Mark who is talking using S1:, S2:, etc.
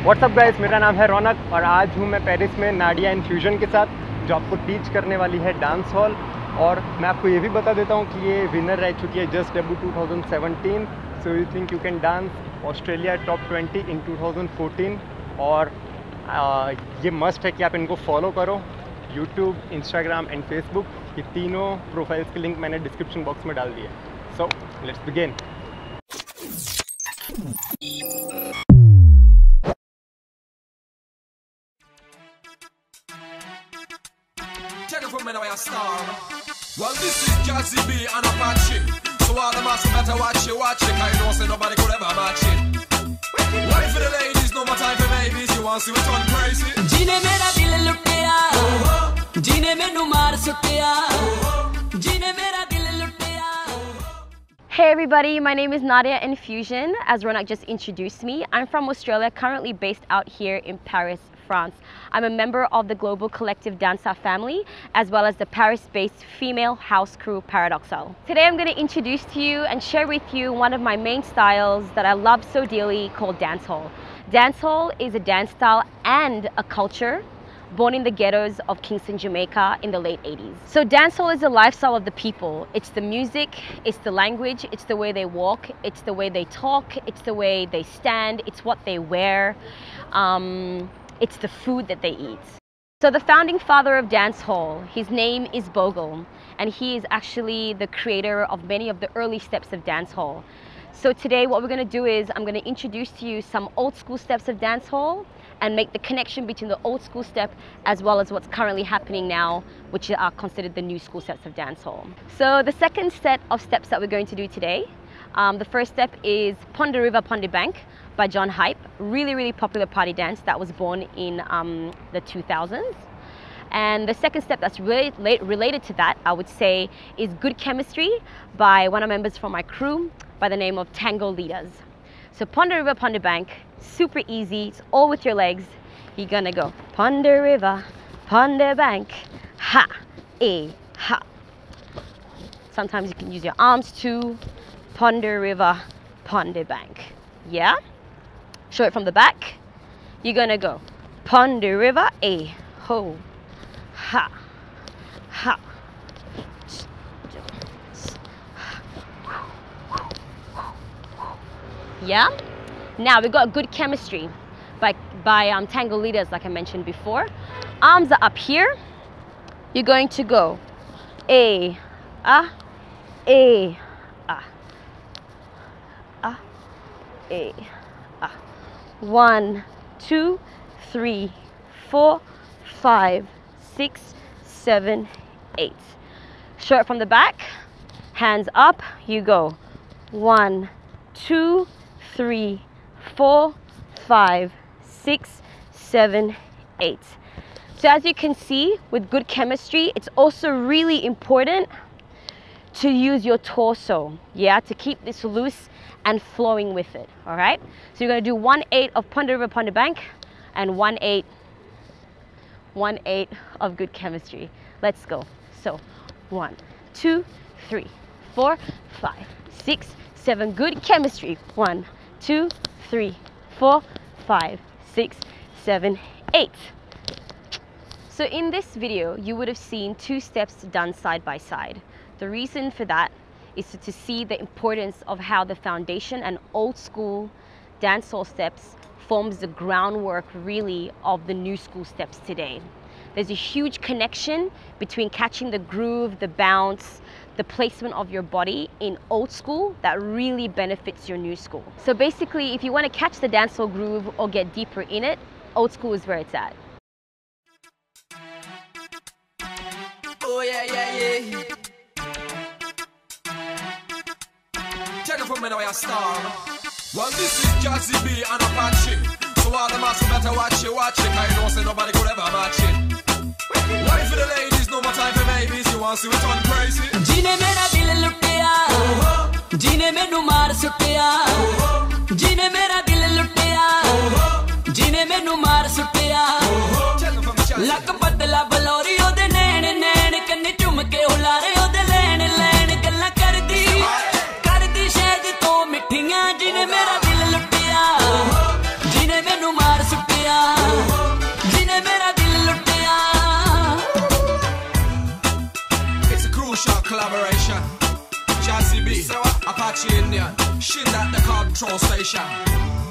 S1: WhatsApp guys, मेरा नाम है रौनक और आज हूँ मैं पेरिस में नाडिया इन्फ्यूजन के साथ, जो आपको टीच करने वाली है डांस हॉल। और मैं आपको ये भी बता देता हूँ कि ये विनर रह चुकी है just debut 2017। So you think you can dance Australia top 20 इन 2014। और ये मस्ट है कि आप इनको फॉलो करो, यूट्यूब, इंस्टाग्राम एंड फेसबुक। ये तीनों प्रोफाइल्स के लिंक मैंने डिस्क्रिप्शन बॉक्स में डाल दिए। So let's begin.
S2: Well, this is Jazzy B and Apache. So all the mass better watch it, cause you know say nobody could ever match it. Wait for the ladies, no more time for babies. You want to see it turn crazy?
S3: जीने मेरा दिल लुटिया, जीने मैनू मार सुटिया, जीने मेरा दिल लुटिया.
S4: Hey everybody, my name is Nadiah Nfuzion, as Ronak just introduced me. I'm from Australia, currently based out here in Paris, France. I'm a member of the global collective Dancehall family, as well as the Paris-based female house crew Paradoxal. Today I'm going to introduce to you and share with you one of my main styles that I love so dearly, called dancehall. Dancehall is a dance style and a culture born in the ghettos of Kingston, Jamaica in the late 80s. So dancehall is the lifestyle of the people. It's the music, it's the language, it's the way they walk, it's the way they talk, it's the way they stand, it's what they wear. It's the food that they eat. So the founding father of dancehall, his name is Bogle, and he is actually the creator of many of the early steps of dancehall. So today what we're going to do is I'm going to introduce to you some old school steps of dancehall and make the connection between the old school step as well as what's currently happening now, which are considered the new school steps of dancehall. So the second set of steps that we're going to do today, the first step is Pond the River, Pond the Bank by John Hype. Really popular party dance that was born in the 2000s. And the second step that's related to that, I would say, is Good Chemistry by one of the members from my crew by the name of Tango Leadaz. So Pond the River, Pond the Bank, super easy, it's all with your legs. You're gonna go Pond the River, Pond the Bank, ha, ha. Sometimes you can use your arms too. Pond the River, Pond the Bank. Yeah? Show it from the back. You're gonna go Pond the River, ho, ha, ha. Yeah? Now we got Good Chemistry by Tango Leadaz, like I mentioned before. Arms are up here. You're going to go ah, ah, ah, ah. 1, 2, 3, 4, 5, 6, 7, 8. Show it from the back. Hands up. You go 1, 2, 3, 4, 5, 6, 7, 8. So as you can see, with Good Chemistry, it's also really important to use your torso, yeah, to keep this loose and flowing with it. All right, so you're going to do 1/8 of Pond the River, Pond the Bank and 1/8 of Good Chemistry. Let's go. So 1, 2, 3, 4, 5, 6, 7. Good Chemistry. 1, 2, 3, 4, 5, 6, 7, 8. So in this video you would have seen two steps done side by side. The reason for that is to see the importance of how the foundation and old school dancehall steps forms the groundwork really of the new school steps today. There's a huge connection between catching the groove, the bounce, the placement of your body in old school that really benefits your new school. So basically, if you want to catch the dancehall groove or get deeper in it, old school is where it's at.
S2: Oh yeah. Check it from where I start. Well, this is Jazzy B and Apache. So all the mass better watch it, cause you know say nobody could ever match it. Wait for the ladies, no more time for babies. You want to see it turn crazy?
S3: जीने मेरा दिल लुटिया, जीने मैनू मार सुटिया, जीने मेरा दिल लुटिया, जीने मैनू मार सुटिया. लक बदला बलौरी ओदे नैन नैन कन्ने चुम के हुलारे ओदे लैन लैन गल्ला कर दी शहद तो मिठियां. जीने मेरा दिल लुटिया, जीने मैनू मार सुटिया. लुटिया जिने मेरा दिल लुटिया.
S2: It's a crucial collaboration. Jaise, Apache Indian, Shin at the control station.